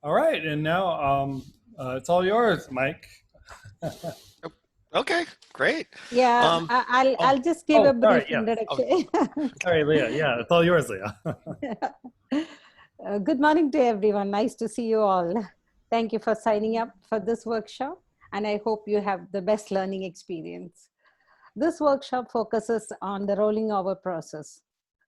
All right, and now it's all yours, Mike. Okay, great. Yeah, Um, I'll Oh, just give oh, a sorry. brief Yeah. Oh, introduction. sorry, Leah. Yeah, it's all yours, Leah. Good morning to everyone. Nice to see you all. Thank you for signing up for this workshop, and I hope you have the best learning experience. This workshop focuses on the rolling over process.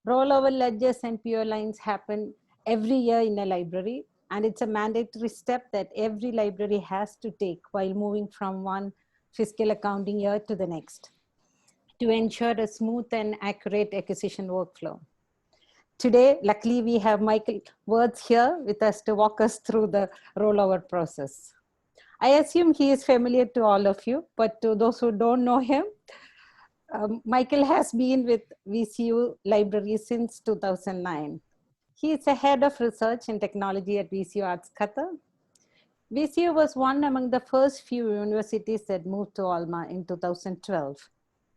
Rollover ledgers and Pio Lines happen every year in a library, and it's a mandatory step that every library has to take while moving from one fiscal accounting year to the next to ensure a smooth and accurate acquisition workflow. Today, luckily, we have Michael Words here with us to walk us through the rollover process. I assume he is familiar to all of you, but to those who don't know him, Michael has been with VCU Library since 2009. He is a head of research and technology at VCU Arts Qatar. VCU was one among the first few universities that moved to Alma in 2012.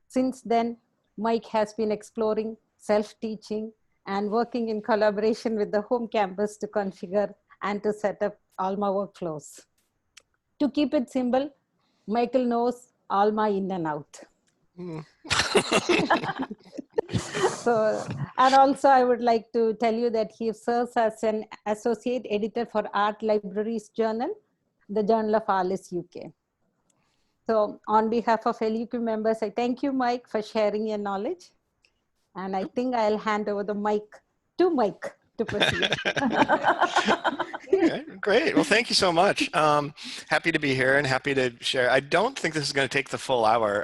Since then, Mike has been exploring self-teaching and working in collaboration with the home campus to configure and to set up Alma workflows. To keep it simple, Michael knows Alma in and out. So, and also I would like to tell you that he serves as an associate editor for Art Libraries Journal, the Journal of ALICE UK. So on behalf of LUQ members, I thank you, Mike, for sharing your knowledge. And I think I'll hand over the mic to Mike to proceed. okay, great. Well, thank you so much. Happy to be here and happy to share. I don't think this is going to take the full hour.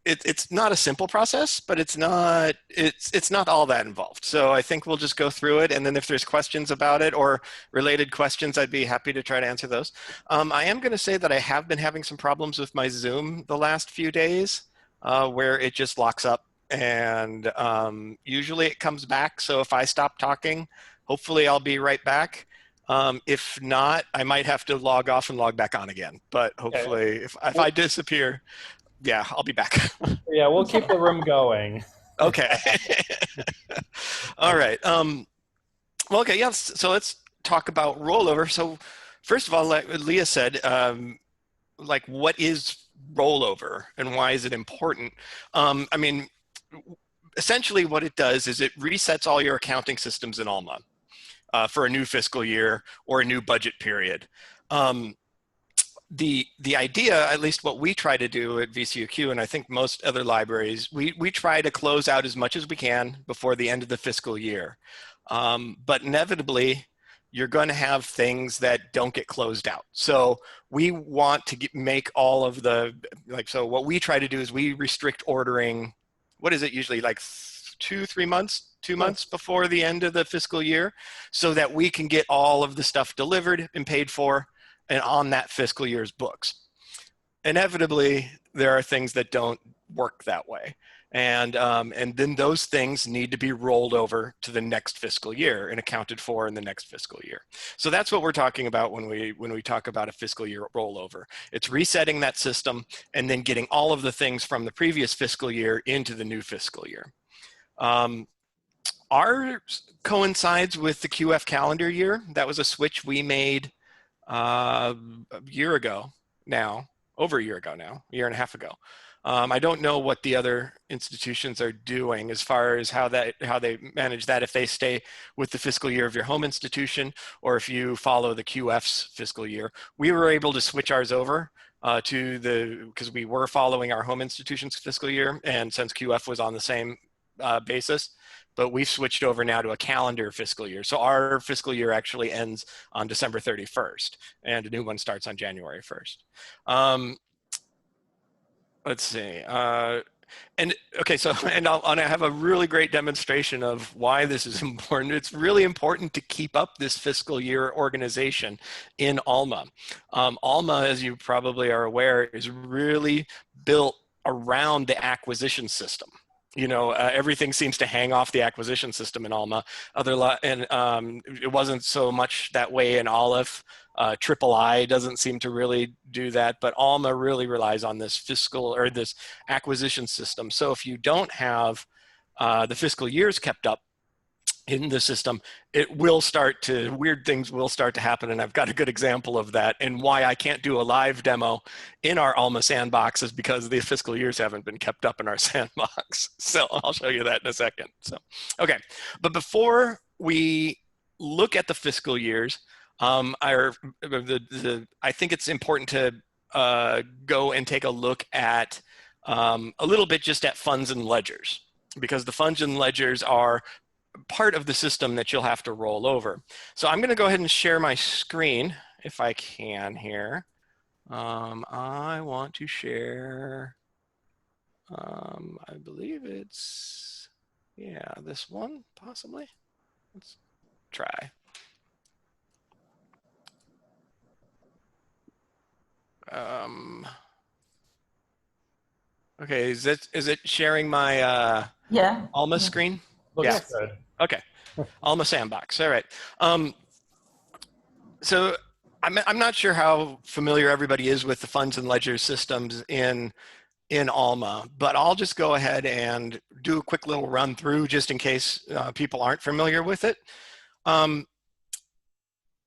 It's not a simple process, but it's not all that involved. So I think we'll just go through it, and then if there's questions about it or related questions, I'd be happy to try to answer those. I am going to say that I have been having some problems with my Zoom the last few days, where it just locks up, and usually it comes back. So if I stop talking, hopefully I'll be right back. If not, I might have to log off and log back on again. But hopefully, if I disappear, yeah, I'll be back. Yeah, we'll keep the room going. Okay. All right. Well, okay, yes. So let's talk about rollover. So first of all, like Leah said, like what is rollover and why is it important? I mean, essentially what it does is it resets all your accounting systems in Alma for a new fiscal year or a new budget period. The idea, at least what we try to do at VCUQ, and I think most other libraries, we try to close out as much as we can before the end of the fiscal year. But inevitably, you're going to have things that don't get closed out. So we want to make all of the, so what we try to do is we restrict ordering, what is it usually, like 2-3 months, 2 months before the end of the fiscal year, so that we can get all of the stuff delivered and paid for and on that fiscal year's books. Inevitably, there are things that don't work that way. And then those things need to be rolled over to the next fiscal year and accounted for in the next fiscal year. So that's what we're talking about when we talk about a fiscal year rollover. It's resetting that system and then getting all of the things from the previous fiscal year into the new fiscal year. Ours coincides with the QF calendar year. That was a switch we made a year ago now, over a year ago now, a year and a half ago. I don't know what the other institutions are doing as far as how they manage that, if they stay with the fiscal year of your home institution or if you follow the QF's fiscal year. We were able to switch ours over because we were following our home institution's fiscal year, and since QF was on the same basis, but we've switched over now to a calendar fiscal year. So our fiscal year actually ends on December 31st, and a new one starts on January 1st. Let's see. And okay, so and I have a really great demonstration of why this is important. It's really important to keep up this fiscal year organization in Alma. Alma, as you probably are aware, is really built around the acquisition system. You know, everything seems to hang off the acquisition system in Alma. It wasn't so much that way in Aleph. III doesn't seem to really do that, but Alma really relies on this this acquisition system. So if you don't have the fiscal years kept up, in the system, weird things will start to happen. And I've got a good example of that. And why I can't do a live demo in our Alma sandbox is because the fiscal years haven't been kept up in our sandbox. So I'll show you that in a second. So, okay. But before we look at the fiscal years, I think it's important to go and take a look at a little bit just at funds and ledgers, because the funds and ledgers are part of the system that you'll have to roll over. So I'm going to go ahead and share my screen if I can here. I want to share, I believe it's, yeah, this one possibly. Let's try. Okay, is it sharing my yeah. Alma screen? Looks Yeah. good. Okay, Alma Sandbox. All right. So I'm not sure how familiar everybody is with the funds and ledger systems in Alma, but I'll just go ahead and do a quick little run through just in case people aren't familiar with it.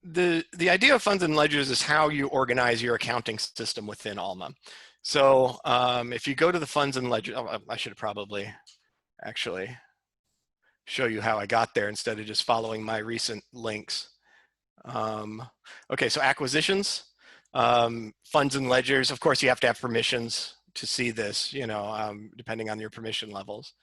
The idea of funds and ledgers is how you organize your accounting system within Alma. So if you go to the funds and ledger, I should probably actually show you how I got there instead of just following my recent links. Okay, so acquisitions, funds and ledgers. Of course, you have to have permissions to see this, depending on your permission levels.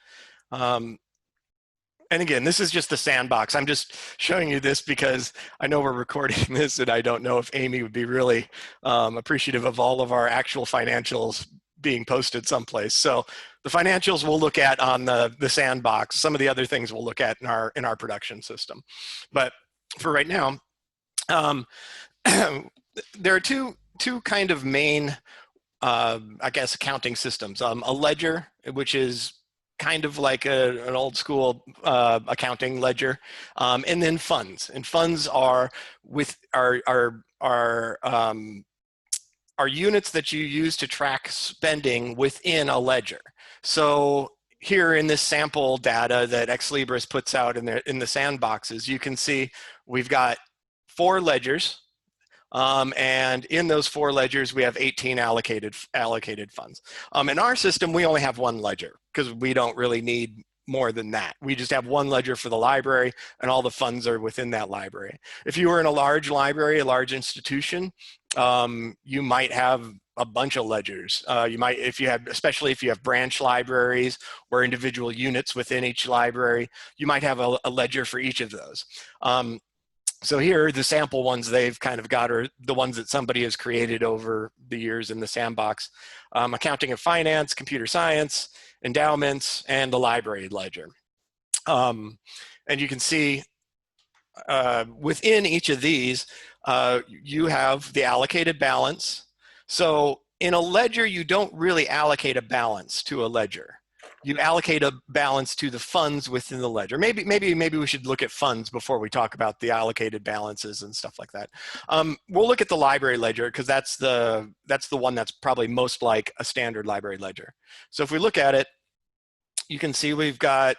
And again, this is just the sandbox. I'm just showing you this because I know we're recording this and I don't know if Amy would be really appreciative of all of our actual financials being posted someplace. So the financials we'll look at on the sandbox. Some of the other things we'll look at in our production system. But for right now, there are two kind of main, I guess, accounting systems. A ledger, which is kind of like an old school accounting ledger, and then funds. And funds are units that you use to track spending within a ledger. So here in this sample data that Ex Libris puts out in the sandboxes, you can see we've got 4 ledgers. And in those 4 ledgers, we have 18 allocated funds. In our system, we only have 1 ledger because we don't really need more than that. We just have 1 ledger for the library, and all the funds are within that library. If you were in a large library, a large institution, you might have a bunch of ledgers. You might, especially if you have branch libraries or individual units within each library, you might have a ledger for each of those. So here, the sample ones they've kind of got are the ones that somebody has created over the years in the sandbox. Accounting and finance, computer science, endowments, and the library ledger. And you can see within each of these, you have the allocated balance. So in a ledger, you don't really allocate a balance to a ledger. You allocate a balance to the funds within the ledger. Maybe we should look at funds before we talk about the allocated balances and stuff like that. We'll look at the library ledger because that's the one that's probably most like a standard library ledger. So if we look at it, you can see we've got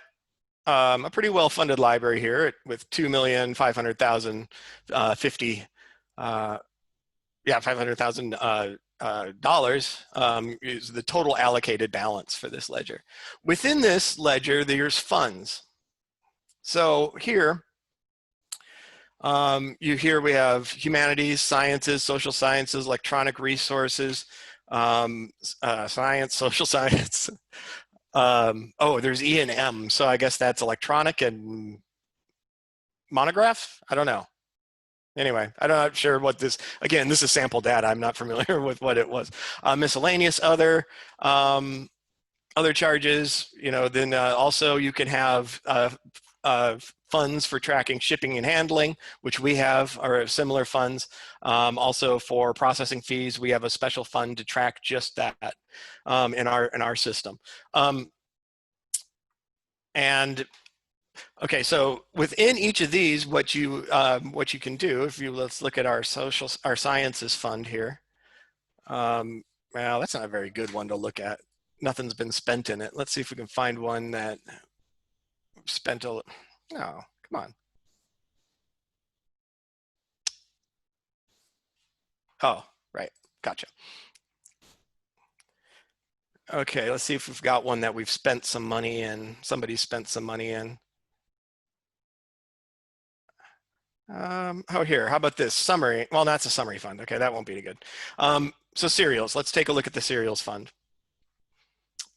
a pretty well-funded library here with $2,500,050. $500,000 is the total allocated balance for this ledger. Within this ledger, there's funds. So here, we have humanities, sciences, social sciences, electronic resources, science, social science. Oh, there's E&M, so I guess that's electronic and monograph? I don't know. Anyway, I'm not sure what this, again, this is sample data. I'm not familiar with what it was. Miscellaneous other charges, then also you can have funds for tracking shipping and handling, which we have, or similar funds. Also for processing fees, we have a special fund to track just that in our system. And okay, so within each of these, what you can do, let's look at our sciences fund here. Well, that's not a very good one to look at. Nothing's been spent in it. Let's see if we can find one that spent no, Come on. Oh, right. Gotcha. Okay, let's see if we've got one that we've spent some money in. Somebody spent some money in. Oh, here, how about this? Summary. Well, that's a summary fund. Okay, that won't be any good. So cereals, let's take a look at the cereals fund.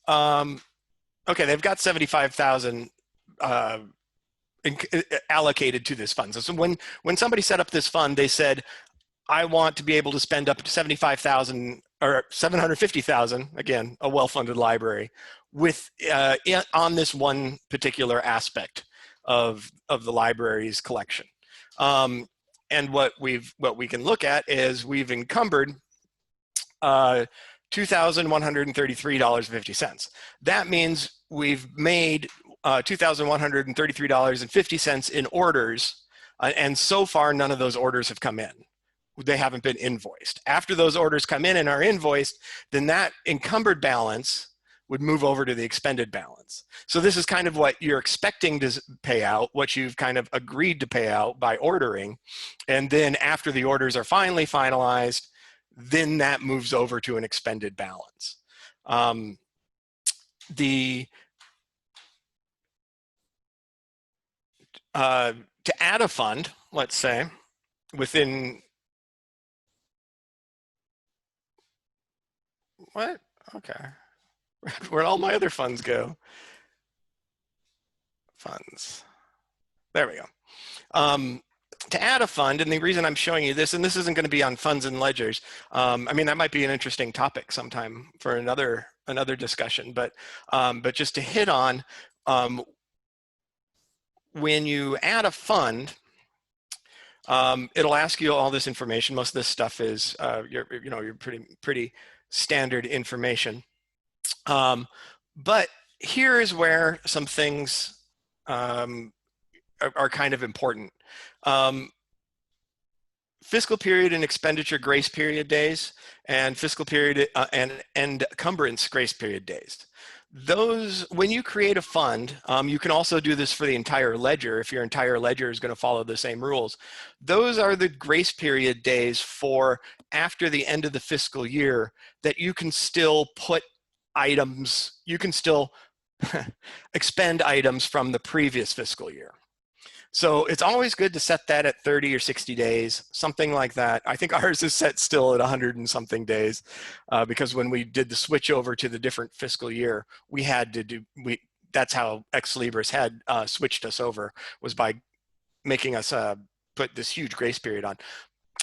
Okay, they've got 75,000 allocated to this fund. So when somebody set up this fund, they said, I want to be able to spend up to 75,000 or 750,000, again, a well-funded library, with on this one particular aspect of the library's collection. And what we can look at is we've encumbered $2,133.50. That means we've made $2,133.50 in orders, and so far none of those orders have come in. They haven't been invoiced. After those orders come in and are invoiced, then that encumbered balance would move over to the expended balance. So this is kind of what you're expecting to pay out, what you've kind of agreed to pay out by ordering. And then after the orders are finally finalized, then that moves over to an expended balance. To add a fund, let's say, within, what? Okay. Where'd all my other funds go? Funds. There we go. To add a fund, and the reason I'm showing you this, and this isn't going to be on funds and ledgers. I mean, that might be an interesting topic sometime for another discussion. But just to hit on, when you add a fund, it'll ask you all this information. Most of this stuff is your pretty standard information. But here is where some things are kind of important. Fiscal period and expenditure grace period days, and fiscal period and encumbrance grace period days. Those, when you create a fund, you can also do this for the entire ledger if your entire ledger is going to follow the same rules. Those are the grace period days for after the end of the fiscal year that you can still put items, you can still expend items from the previous fiscal year. So it's always good to set that at 30 or 60 days, something like that. I think ours is set still at 100 and something days because when we did the switch over to the different fiscal year, we had to do, that's how Ex Libris had switched us over, was by making us put this huge grace period on.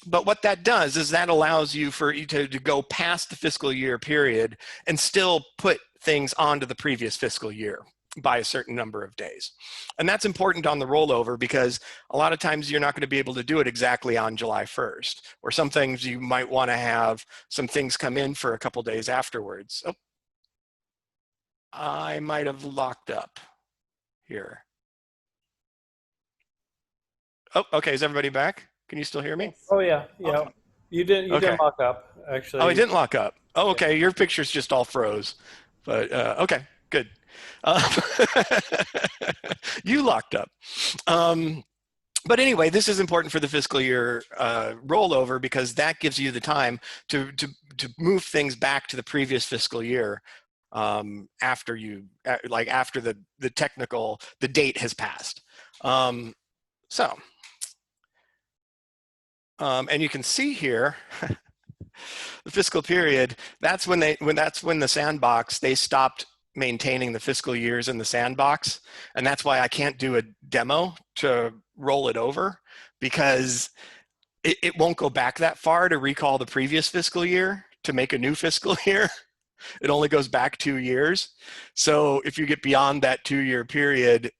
But what that does is that allows you to go past the fiscal year period and still put things onto the previous fiscal year by a certain number of days. And that's important on the rollover because a lot of times you're not going to be able to do it exactly on July 1st, or some things you might want to have some things come in for a couple days afterwards. Oh, I might have locked up here. Oh, okay, is everybody back? Can you still hear me? Oh yeah, yeah. Oh. You didn't lock up, actually. Oh, I didn't lock up. Oh, okay, your pictures just all froze. But okay, good. You locked up. But anyway, this is important for the fiscal year rollover because that gives you the time to move things back to the previous fiscal year after after the date has passed. And you can see here the fiscal period. That's when the sandbox, they stopped maintaining the fiscal years in the sandbox, and that's why I can't do a demo to roll it over, because it won't go back that far to recall the previous fiscal year to make a new fiscal year. It only goes back 2 years. So if you get beyond that 2-year period,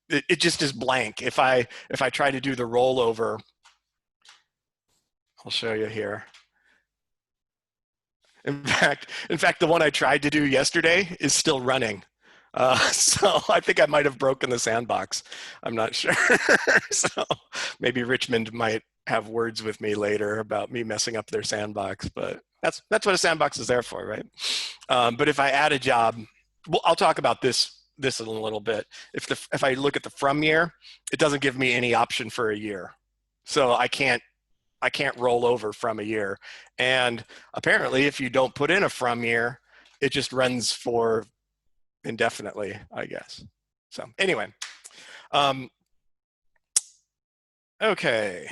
it just is blank. If I try to do the rollover, I'll show you here. In fact, the one I tried to do yesterday is still running. So I think I might have broken the sandbox. I'm not sure. So maybe Richmond might have words with me later about me messing up their sandbox, but that's what a sandbox is there for, right? But if I add a job, well, I'll talk about this this in a little bit. If I look at the from year, it doesn't give me any option for a year. So I can't roll over from a year. And apparently if you don't put in a from year, it just runs for indefinitely, I guess. So anyway, okay.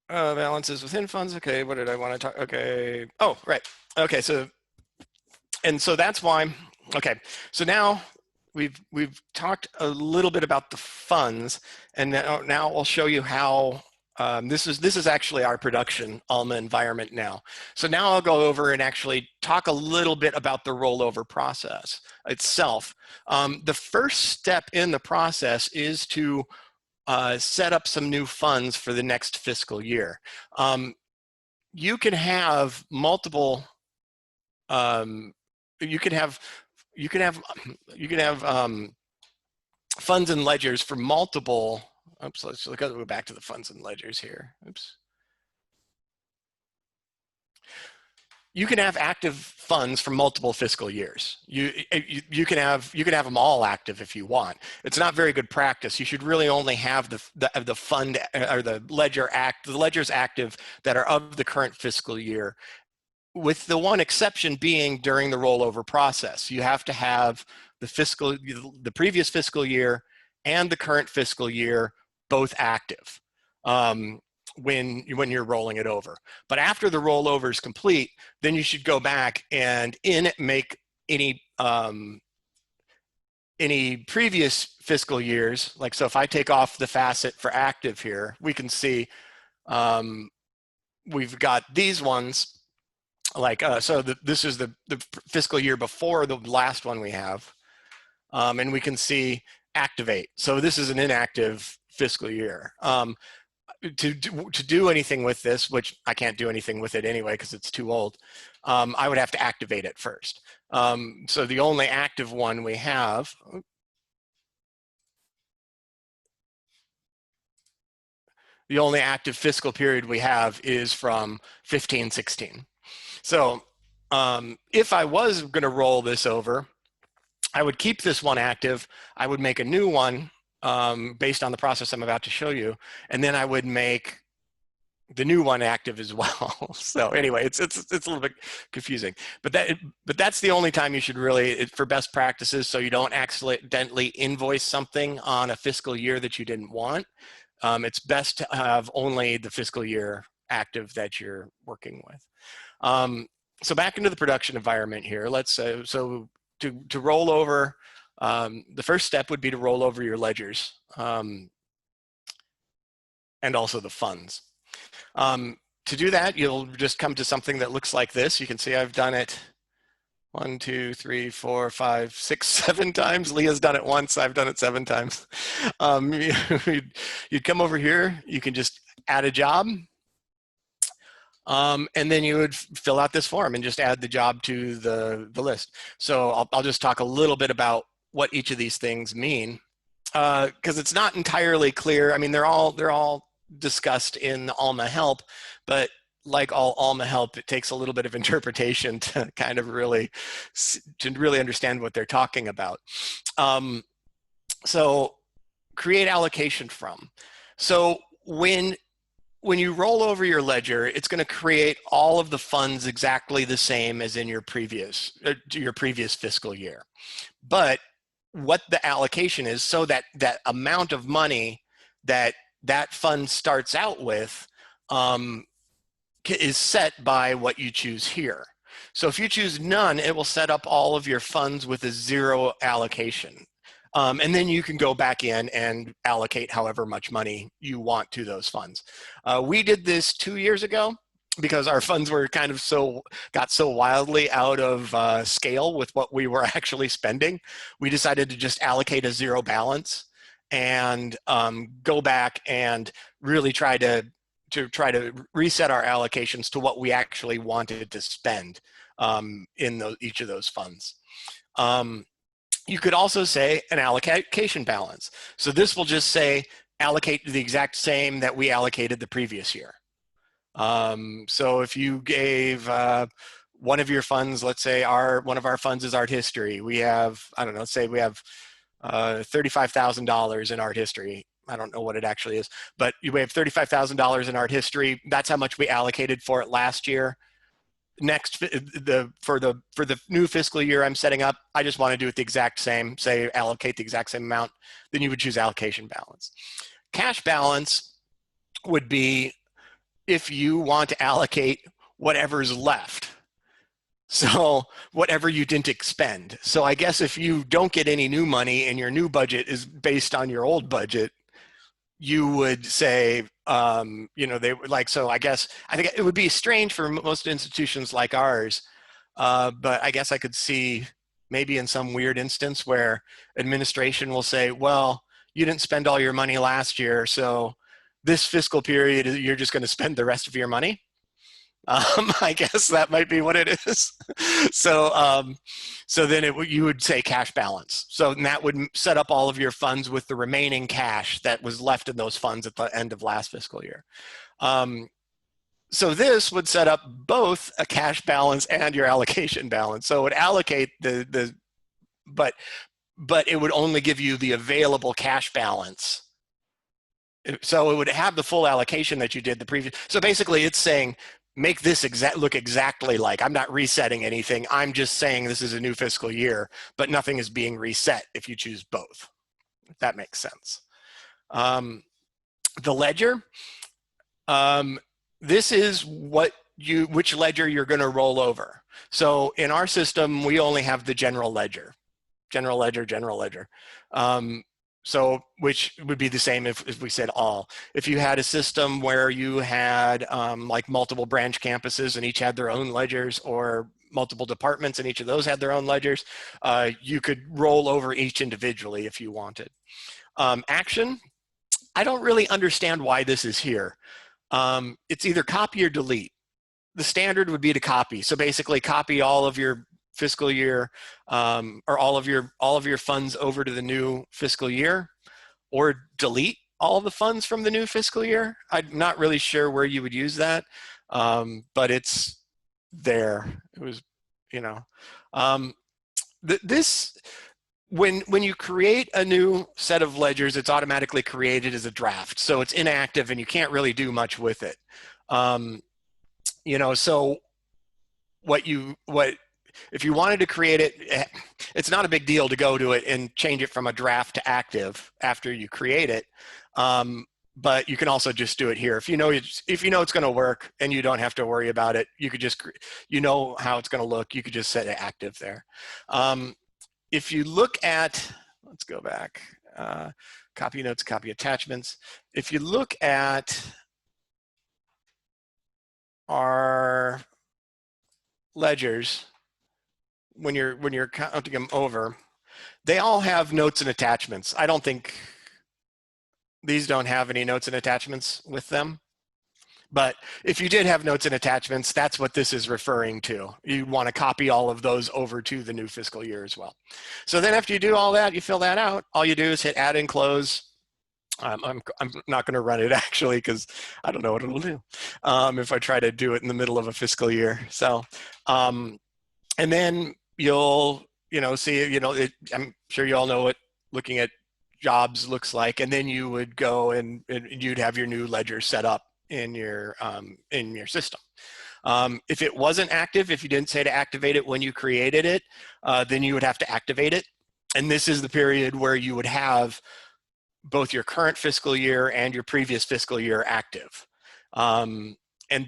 Balances within funds. Okay, what did I want to talk? Okay. Oh, right. Okay, so that's why. Okay, so now we've talked a little bit about the funds, and now I'll show you how this is actually our production Alma environment now. So now I'll go over and actually talk a little bit about the rollover process itself. The first step in the process is to set up some new funds for the next fiscal year. You can have multiple. You can have funds and ledgers for multiple. Oops, let's go back to the funds and ledgers here. Oops. You can have active funds for multiple fiscal years. You can have them all active if you want. It's not very good practice. You should really only have the fund or the ledgers active that are of the current fiscal year, with the one exception being during the rollover process. You have to have the previous fiscal year and the current fiscal year both active when you're rolling it over. But after the rollover is complete, then you should go back and make any previous fiscal years. Like, so if I take off the facet for active here, we can see we've got these ones. Like, so this is the fiscal year before the last one we have. And we can see activate. So this is an inactive fiscal year. To do anything with this, which I can't do anything with it anyway because it's too old, I would have to activate it first. So the only active one we have, the only active fiscal period we have is from 15-16. So if I was going to roll this over, I would keep this one active. I would make a new one based on the process I'm about to show you, and then I would make the new one active as well. So anyway, it's a little bit confusing, but that's the only time you should really, for best practices, so you don't accidentally invoice something on a fiscal year that you didn't want. It's best to have only the fiscal year active that you're working with. So back into the production environment here. Let's so to roll over, the first step would be to roll over your ledgers and also the funds. To do that, you'll just come to something that looks like this. You can see I've done it 1, 2, 3, 4, 5, 6, 7 times. Leah's done it once. I've done it 7 times. You'd come over here. You can just add a job. And then you would fill out this form and just add the job to the list. So I'll just talk a little bit about what each of these things mean, because it's not entirely clear. I mean, they're all discussed in the Alma help, but like all Alma help, it takes a little bit of interpretation to kind of really understand what they're talking about. So create allocation from. So when you roll over your ledger, it's going to create all of the funds exactly the same as in your previous fiscal year. But what the allocation is, so that amount of money that fund starts out with is set by what you choose here. So if you choose none, it will set up all of your funds with a 0 allocation. And then you can go back in and allocate however much money you want to those funds. We did this 2 years ago because our funds were kind of got so wildly out of scale with what we were actually spending. We decided to just allocate a 0 balance and go back and really try to reset our allocations to what we actually wanted to spend in each of those funds. You could also say an allocation balance. So this will just say allocate the exact same that we allocated the previous year. So if you gave one of your funds, let's say one of our funds is art history. We have, I don't know, say we have $35,000 in art history. I don't know what it actually is, but we have $35,000 in art history. That's how much we allocated for it last year. Next, for the new fiscal year I'm setting up, I just want to do it the exact same, say allocate the exact same amount, then you would choose allocation balance. Cash balance would be if you want to allocate whatever's left. So whatever you didn't expend. So I guess if you don't get any new money and your new budget is based on your old budget, you would say, they would like, so I think it would be strange for most institutions like ours, but I guess I could see maybe in some weird instance where administration will say, well, you didn't spend all your money last year, so this fiscal period, you're just going to spend the rest of your money. I guess that might be what it is. So then you would say cash balance. So that would set up all of your funds with the remaining cash that was left in those funds at the end of last fiscal year. So this would set up both a cash balance and your allocation balance. So it would allocate but it would only give you the available cash balance. So it would have the full allocation that you did the previous. So basically it's saying, make this look exactly like, I'm not resetting anything. I'm just saying this is a new fiscal year, but nothing is being reset if you choose both, if that makes sense. The ledger, this is which ledger you're going to roll over. So in our system, we only have the general ledger. So which would be the same if we said all. If you had a system where you had like multiple branch campuses and each had their own ledgers, or multiple departments and each of those had their own ledgers, you could roll over each individually if you wanted. Action, I don't really understand why this is here. It's either copy or delete. The standard would be to copy. So basically copy all of your fiscal year or all of your funds over to the new fiscal year, or delete all the funds from the new fiscal year. I'm not really sure where you would use that, but it's there. It was, when you create a new set of ledgers, it's automatically created as a draft, so it's inactive and you can't really do much with it. So if you wanted to create it, it's not a big deal to go to it and change it from a draft to active after you create it. But you can also just do it here. If you know it's going to work and you don't have to worry about it, you could just, how it's going to look, you could just set it active there. If you look at, let's go back, copy notes, copy attachments. If you look at our ledgers, when you're counting them over, they all have notes and attachments. I don't think these don't have any notes and attachments with them. But if you did have notes and attachments, that's what this is referring to. You want to copy all of those over to the new fiscal year as well. So then after you do all that, you fill that out, all you do is hit add and close. I'm not going to run it actually, because I don't know what it'll do if I try to do it in the middle of a fiscal year. So, and then you'll, see, I'm sure you all know what looking at jobs looks like, and then you would go and you'd have your new ledger set up in your system. If it wasn't active, if you didn't say to activate it when you created it, then you would have to activate it. And this is the period where you would have both your current fiscal year and your previous fiscal year active. And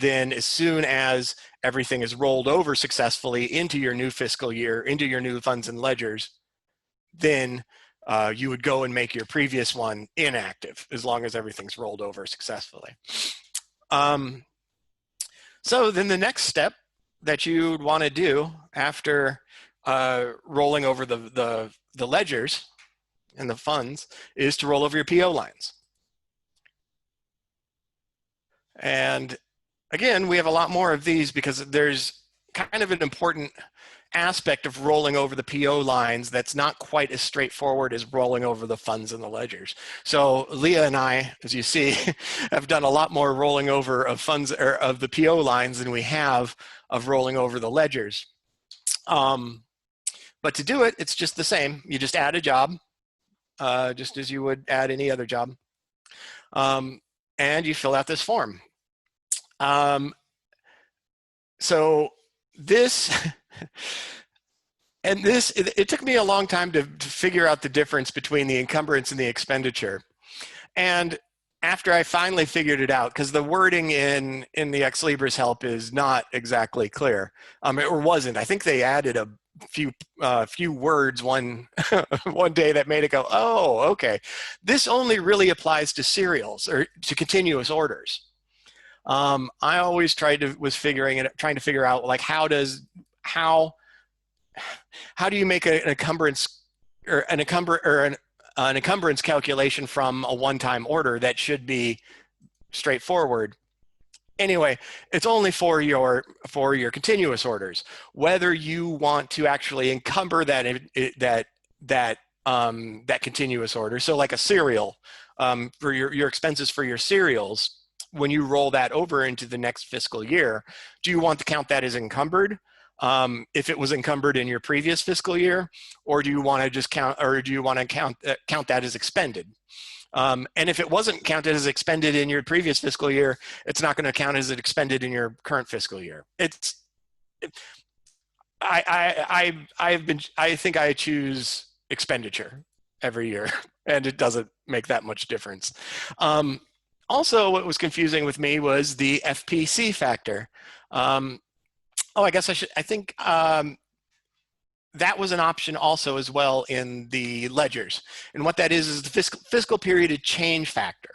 then as soon as everything is rolled over successfully into your new fiscal year, into your new funds and ledgers, then you would go and make your previous one inactive as long as everything's rolled over successfully. So then the next step that you'd want to do after rolling over the ledgers and the funds is to roll over your PO lines. And again, we have a lot more of these because there's kind of an important aspect of rolling over the PO lines that's not quite as straightforward as rolling over the funds and the ledgers. So Leah and I, as you see, have done a lot more rolling over of funds or of the PO lines than we have of rolling over the ledgers. But to do it, it's just the same. You just add a job, just as you would add any other job. And you fill out this form. So this, and this, it took me a long time to figure out the difference between the encumbrance and the expenditure. And after I finally figured it out, because the wording in the Ex Libris help is not exactly clear, or wasn't. I think they added a few words one day that made it go, oh, okay. This only really applies to serials or to continuous orders. I always trying to figure out, like, how do you make an encumbrance or an encumbrance calculation from a one-time order that should be straightforward. Anyway, it's only for your continuous orders. Whether you want to actually encumber that continuous order, so like a serial for your expenses for your serials, when you roll that over into the next fiscal year, do you want to count that as encumbered if it was encumbered in your previous fiscal year, or do you want to just count that as expended? And if it wasn't counted as expended in your previous fiscal year, it's not going to count as expended in your current fiscal year. I think I choose expenditure every year, and it doesn't make that much difference. Also, what was confusing with me was the FPC factor. I think that was an option also as well in the ledgers. And what that is the fiscal period change factor.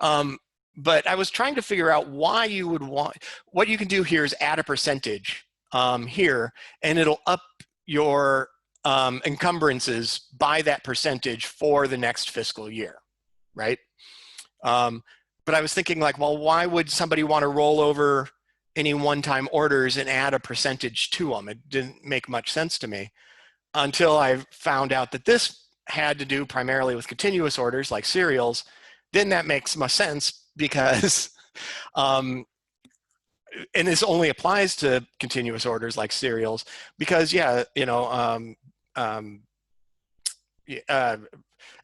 But I was trying to figure out why you would want, what you can do here is add a percentage here, and it'll up your encumbrances by that percentage for the next fiscal year, right? But I was thinking, like, well, why would somebody want to roll over any one-time orders and add a percentage to them? It didn't make much sense to me until I found out that this had to do primarily with continuous orders like serials. Then that makes more sense because, and this only applies to continuous orders like serials because, yeah, you know,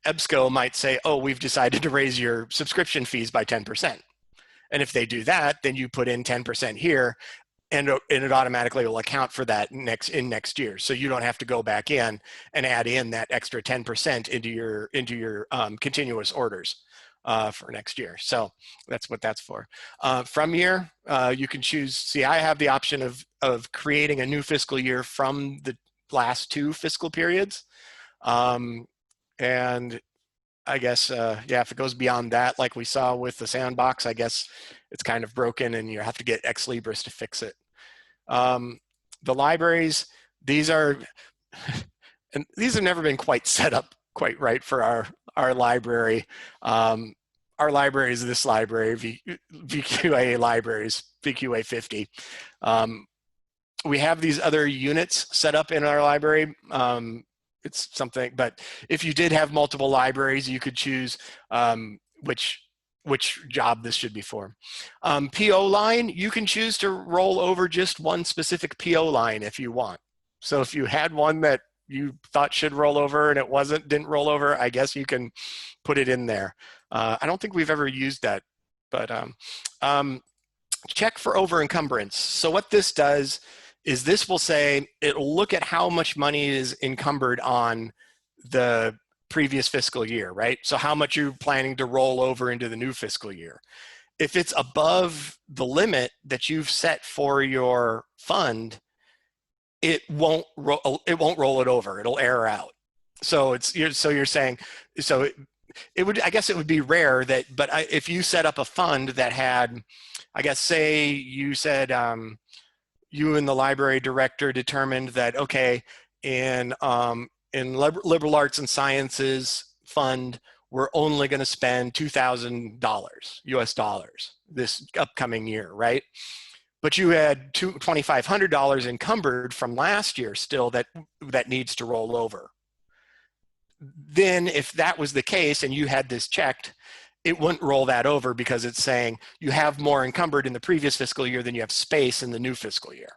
EBSCO might say, oh, we've decided to raise your subscription fees by 10%. And if they do that, then you put in 10% here, and it automatically will account for that next year. So you don't have to go back in and add in that extra 10% into your continuous orders for next year. So that's what that's for. From here, you can choose. See, I have the option of creating a new fiscal year from the last two fiscal periods. And I guess, yeah, if it goes beyond that, like we saw with the sandbox, I guess it's kind of broken and you have to get Ex Libris to fix it. The libraries, these are, and these have never been quite set up quite right for our library. Our library is this library, VQA libraries, VQA 50. We have these other units set up in our library. It's something, but if you did have multiple libraries, you could choose which job this should be for. PO line, you can choose to roll over just one specific PO line if you want. So if you had one that you thought should roll over and it didn't roll over, I guess you can put it in there. I don't think we've ever used that, but check for over encumbrance. So what this does is this will say, it'll look at how much money is encumbered on the previous fiscal year, right? So how much you're planning to roll over into the new fiscal year. If it's above the limit that you've set for your fund, it won't roll it over. It'll error out. So you're saying, so it would, I guess it would be rare that, but if you set up a fund that had, I guess, say you said, you and the library director determined that, okay, in liberal arts and sciences fund, we're only going to spend $2,000 US dollars this upcoming year, right? but you had $2,500 encumbered from last year still that needs to roll over. Then if that was the case and you had this checked, it wouldn't roll that over because it's saying you have more encumbered in the previous fiscal year than you have space in the new fiscal year.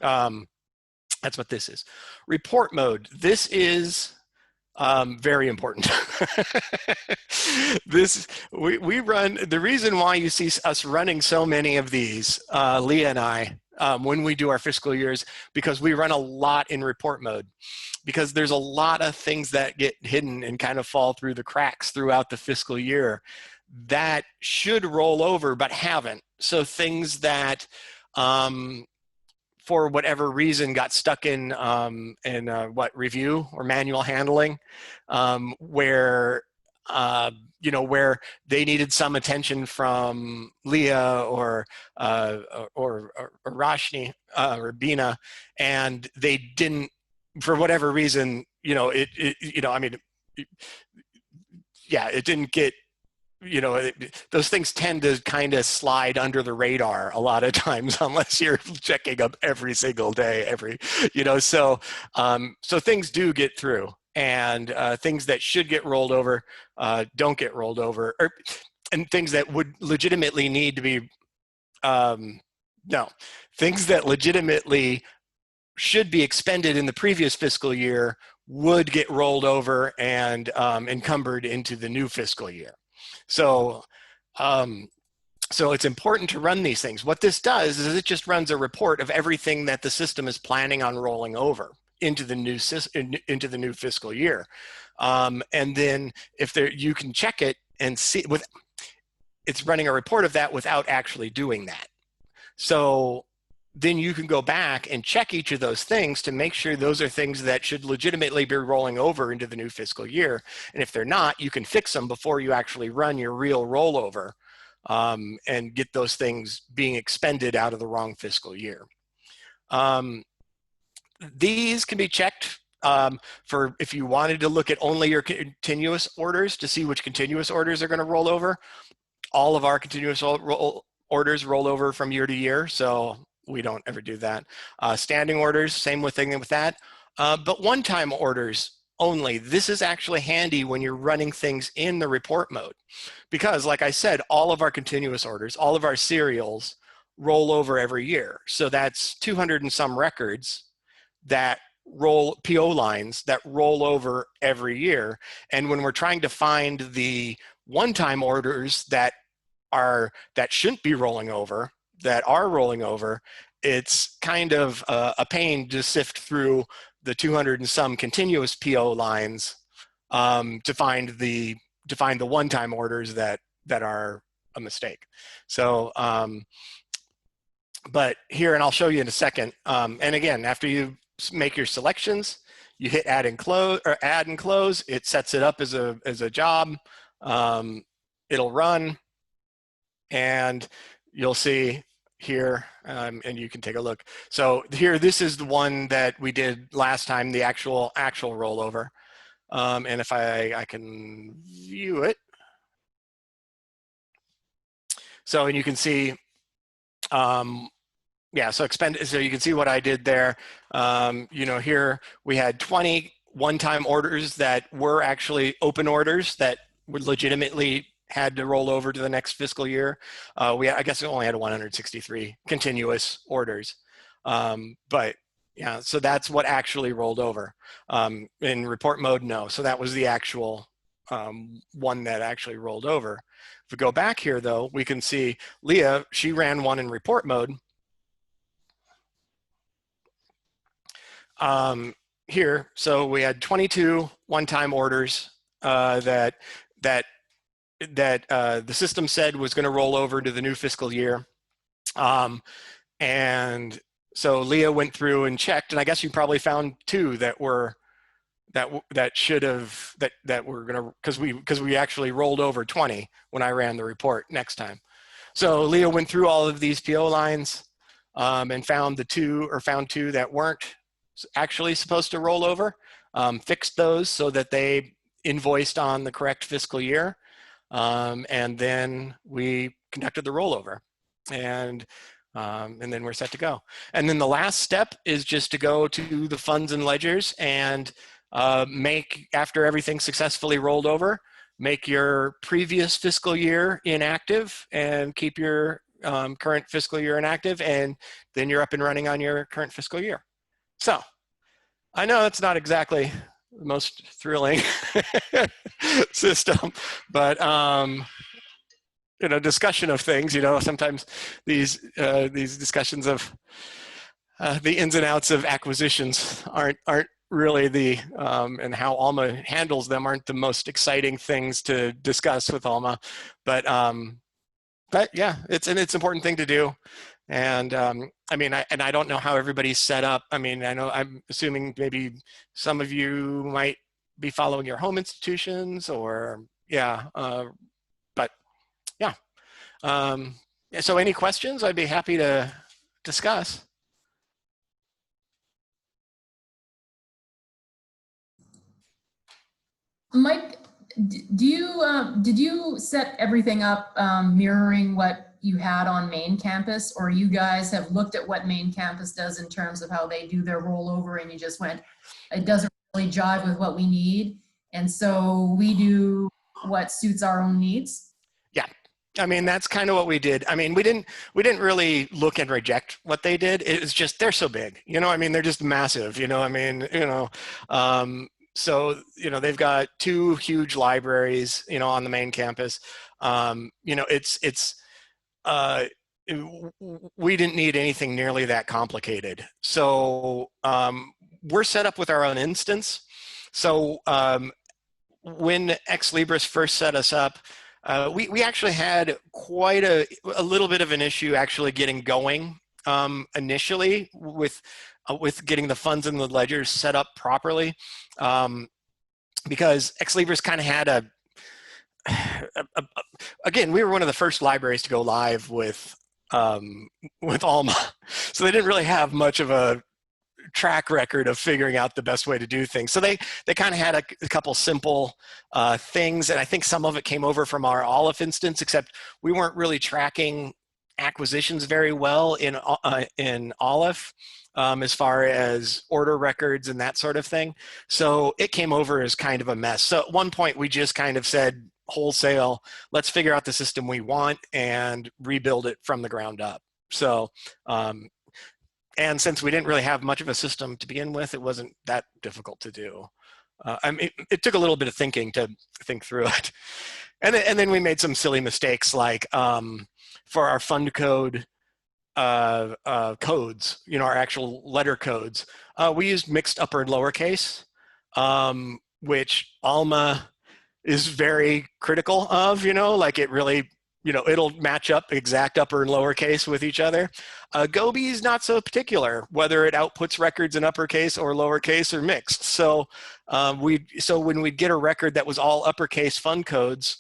That's what this is. Report mode. This is very important. We run, the reason why you see us running so many of these, Leah and I, when we do our fiscal years, because we run a lot in report mode, because there's a lot of things that get hidden and kind of fall through the cracks throughout the fiscal year that should roll over but haven't. So things that for whatever reason got stuck in review or manual handling, where where they needed some attention from Leah or Rashni or Bina, and they didn't, for whatever reason, it didn't get, those things tend to kind of slide under the radar a lot of times unless you're checking up every single day, so things do get through, and things that should get rolled over don't get rolled over, and things that would legitimately need to be, things that legitimately should be expended in the previous fiscal year would get rolled over and encumbered into the new fiscal year. So it's important to run these things. What this does is it just runs a report of everything that the system is planning on rolling over into the new fiscal year. And then you can check it and see, it's running a report of that without actually doing that. So then you can go back and check each of those things to make sure those are things that should legitimately be rolling over into the new fiscal year. And if they're not, you can fix them before you actually run your real rollover, and get those things being expended out of the wrong fiscal year. These can be checked for if you wanted to look at only your continuous orders to see which continuous orders are going to roll over. All of our continuous orders roll over from year to year, so we don't ever do that. Standing orders, same thing with that. But one-time orders only. This is actually handy when you're running things in the report mode, because like I said, all of our continuous orders, all of our serials roll over every year. So that's 200 and some records that roll, Pio lines that roll over every year. And when we're trying to find the one-time orders that shouldn't be rolling over, that are rolling over, it's kind of a pain to sift through the 200 and some continuous Pio lines to find the one-time orders that are a mistake. So, but here, and I'll show you in a second. And again, after you make your selections, you hit add and close. It sets it up as a job. It'll run, and you'll see here, and you can take a look. So here, this is the one that we did last time, the actual rollover. And if I can view it. So, and you can see, yeah, so you can see what I did there. Here we had 20 one-time orders that were actually open orders that would legitimately had to roll over to the next fiscal year. I guess we only had 163 continuous orders. But yeah, so that's what actually rolled over. In report mode, no. So that was the actual one that actually rolled over. If we go back here though, we can see Leah, she ran one in report mode. Here, so we had 22 one-time orders that the system said was going to roll over to the new fiscal year. And so Leah went through and checked, and I guess you probably found two that were should have that were going to, because we actually rolled over 20 when I ran the report next time. So Leah went through all of these Pio lines and found two that weren't actually supposed to roll over, fixed those so that they invoiced on the correct fiscal year. And then we conducted the rollover. And And then we're set to go. And then the last step is just to go to the funds and ledgers and make, after everything successfully rolled over, make your previous fiscal year inactive and keep your current fiscal year inactive, and then you're up and running on your current fiscal year. So I know it's not exactly the most thrilling system, but you know, discussion of things, you know, sometimes these discussions of the ins and outs of acquisitions aren't really the and how Alma handles them aren't the most exciting things to discuss with Alma, but yeah, it's an important thing to do. And I mean, I don't know how everybody's set up. I mean, I know, I'm assuming maybe some of you might be following your home institutions, or yeah, but yeah. So any questions? I'd be happy to discuss. Mike, did you set everything up mirroring what you had on main campus, or you guys have looked at what main campus does in terms of how they do their rollover and you just went, it doesn't really jive with what we need, and so we do what suits our own needs? Yeah. I mean, that's kind of what we did. I mean, we didn't really look and reject what they did. It was just, they're so big, you know, I mean, they're just massive, you know, I mean, you know, so, you know, they've got 2 huge libraries, you know, on the main campus. You know, we didn't need anything nearly that complicated. So we're set up with our own instance. So when Ex Libris first set us up, we actually had quite a little bit of an issue actually getting going initially with getting the funds and the ledgers set up properly, because Ex Libris kind of had again, we were one of the first libraries to go live with Alma, so they didn't really have much of a track record of figuring out the best way to do things. So they kind of had a couple simple things, and I think some of it came over from our Aleph instance, except we weren't really tracking acquisitions very well in Aleph as far as order records and that sort of thing. So it came over as kind of a mess. So at one point we just kind of said wholesale, let's figure out the system we want and rebuild it from the ground up. So and since we didn't really have much of a system to begin with, it wasn't that difficult to do. I mean, it took a little bit of thinking to think through it. And then we made some silly mistakes, like for our fund code codes, you know, our actual letter codes, we used mixed upper and lowercase, which Alma is very critical of, you know, like it really, you know, it'll match up exact upper and lowercase with each other. Gobi is not so particular, whether it outputs records in uppercase or lowercase or mixed. So so when we'd get a record that was all uppercase fund codes,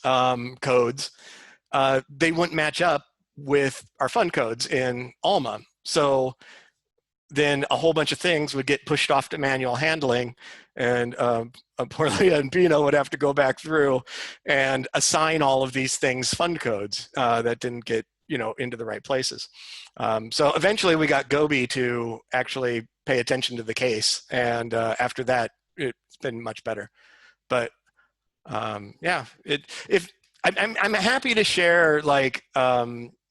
they wouldn't match up with our fund codes in Alma. So then a whole bunch of things would get pushed off to manual handling, and poor Leah and Pino would have to go back through and assign all of these things fund codes that didn't get, you know, into the right places. So eventually we got Gobi to actually pay attention to the case, and after that it's been much better. But yeah, I'm happy to share, like,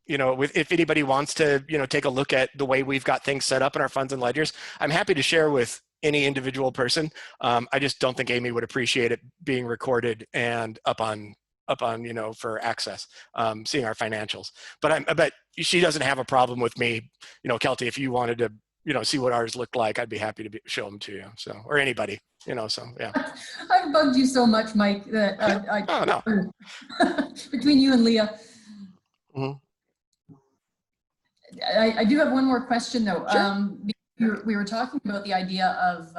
you know, if anybody wants to, you know, take a look at the way we've got things set up in our funds and ledgers, I'm happy to share with any individual person. I just don't think Amy would appreciate it being recorded and up on, you know, for access, seeing our financials. But I bet she doesn't have a problem with me, you know, Kelty, if you wanted to, you know, see what ours looked like, I'd be happy to show them to you. So, or anybody, you know, so yeah. I've bugged you so much, Mike, that oh, no. Between you and Leah. Mm-hmm. I do have one more question though. Sure. We were talking about the idea of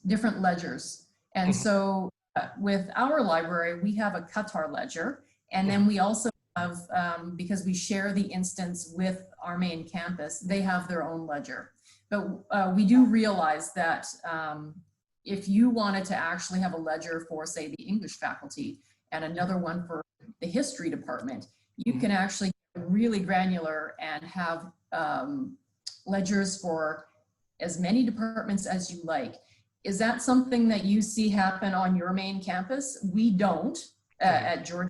different ledgers. And so with our library, we have a Qatar ledger. And then we also have, because we share the instance with our main campus, they have their own ledger. But we do realize that if you wanted to actually have a ledger for, say, the English faculty and another one for the history department, you can actually get really granular and have ledgers for as many departments as you like. Is that something that you see happen on your main campus? We don't at Georgetown.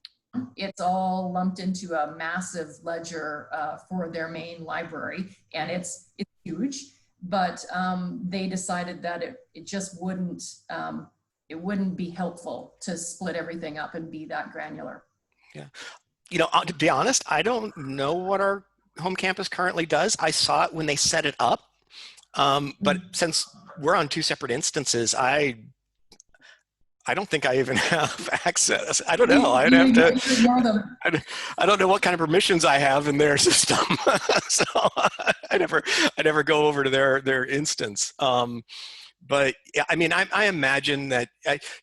It's all lumped into a massive ledger for their main library, and it's huge. But they decided that it just wouldn't be helpful to split everything up and be that granular. Yeah, you know, to be honest, I don't know what our home campus currently does. I saw it when they set it up, but since we're on two separate instances, I don't think I even have access. I don't know. I'd have to. I don't know what kind of permissions I have in their system, so I never go over to their instance. But yeah, I mean, I imagine that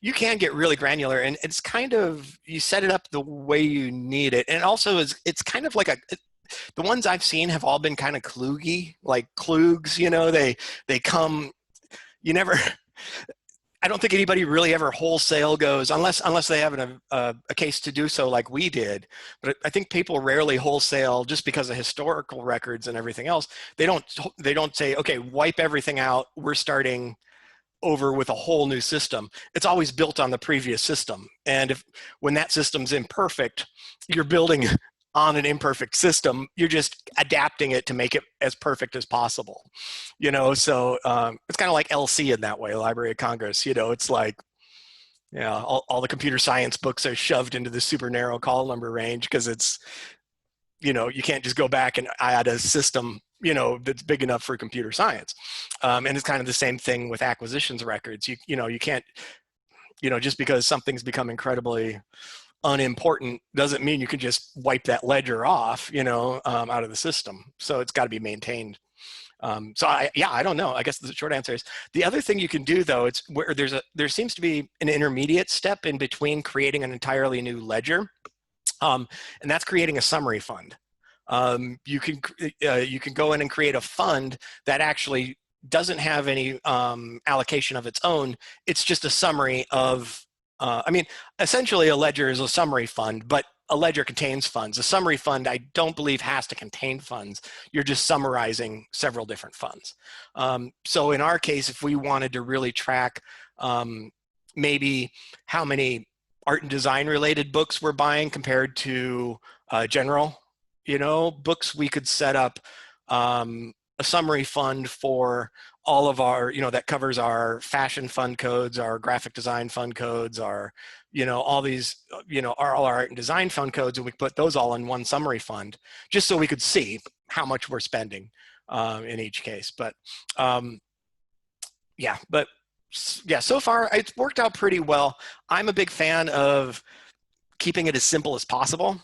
you can get really granular, and it's kind of, you set it up the way you need it, and also it's kind of like the ones I've seen have all been kind of kluggy, like klugs. You know, they come. You never. I don't think anybody really ever wholesale goes, unless they have a case to do so like we did. But I think people rarely wholesale just because of historical records and everything else. They don't say, okay, wipe everything out, we're starting over with a whole new system. It's always built on the previous system. And when that system's imperfect, you're building on an imperfect system, you're just adapting it to make it as perfect as possible, you know. So it's kind of like LC in that way, Library of Congress. You know, it's like, yeah, all the computer science books are shoved into the super narrow call number range because it's, you know, you can't just go back and add a system, you know, that's big enough for computer science. And it's kind of the same thing with acquisitions records. You know, you can't, you know, just because something's become incredibly unimportant doesn't mean you can just wipe that ledger off, you know, out of the system. So it's got to be maintained. So I don't know. I guess the short answer is the other thing you can do, though, it's where there seems to be an intermediate step in between creating an entirely new ledger, and that's creating a summary fund. You can go in and create a fund that actually doesn't have any allocation of its own. It's just a summary of. I mean, essentially a ledger is a summary fund, but a ledger contains funds. A summary fund, I don't believe, has to contain funds. You're just summarizing several different funds. So in our case, if we wanted to really track maybe how many art and design related books we're buying compared to general, you know, books, we could set up a summary fund for all of our, you know, that covers our fashion fund codes, our graphic design fund codes, our, you know, all these, you know, all our art and design fund codes, and we put those all in one summary fund, just so we could see how much we're spending in each case. But yeah, so far it's worked out pretty well. I'm a big fan of keeping it as simple as possible.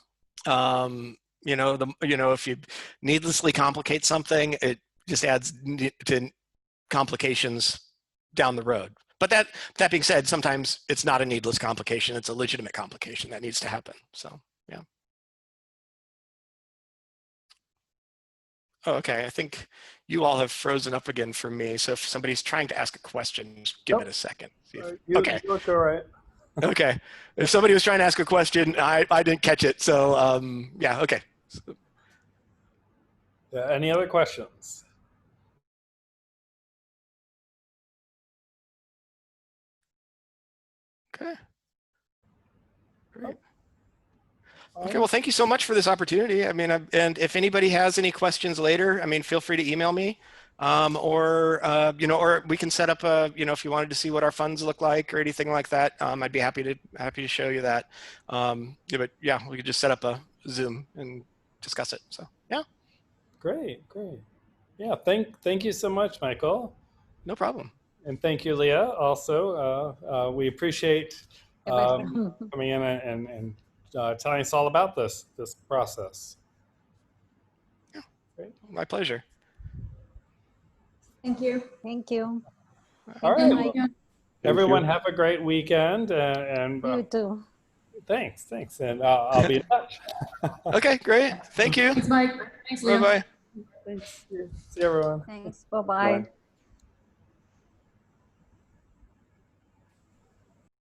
You know, if you needlessly complicate something, it just adds to complications down the road. But that being said, sometimes it's not a needless complication, it's a legitimate complication that needs to happen. So yeah. Oh, okay, I think you all have frozen up again for me. So if somebody's trying to ask a question, just give it a second. Okay. You look all right. Okay. If somebody was trying to ask a question, I didn't catch it. So yeah, okay. Yeah, any other questions? Okay. Great. Okay, well, thank you so much for this opportunity. I mean, and if anybody has any questions later, I mean, feel free to email me, or you know, or we can set up a, you know, if you wanted to see what our funds look like or anything like that, I'd be happy to show you that. Yeah, but yeah, we could just set up a Zoom and discuss it. So yeah. Great. Yeah, thank you so much, Michael. No problem. And thank you, Leah. Also, we appreciate coming in and telling us all about this process. Yeah, great. My pleasure. Thank you. Thank you. All right. Well, everyone have a great weekend. And you too. Thanks. And I'll be in touch. Okay, great. Thank you. Thanks, Mike. Thanks, Leah. Bye-bye. Thanks. See you, everyone. Thanks. Bye-bye. Bye.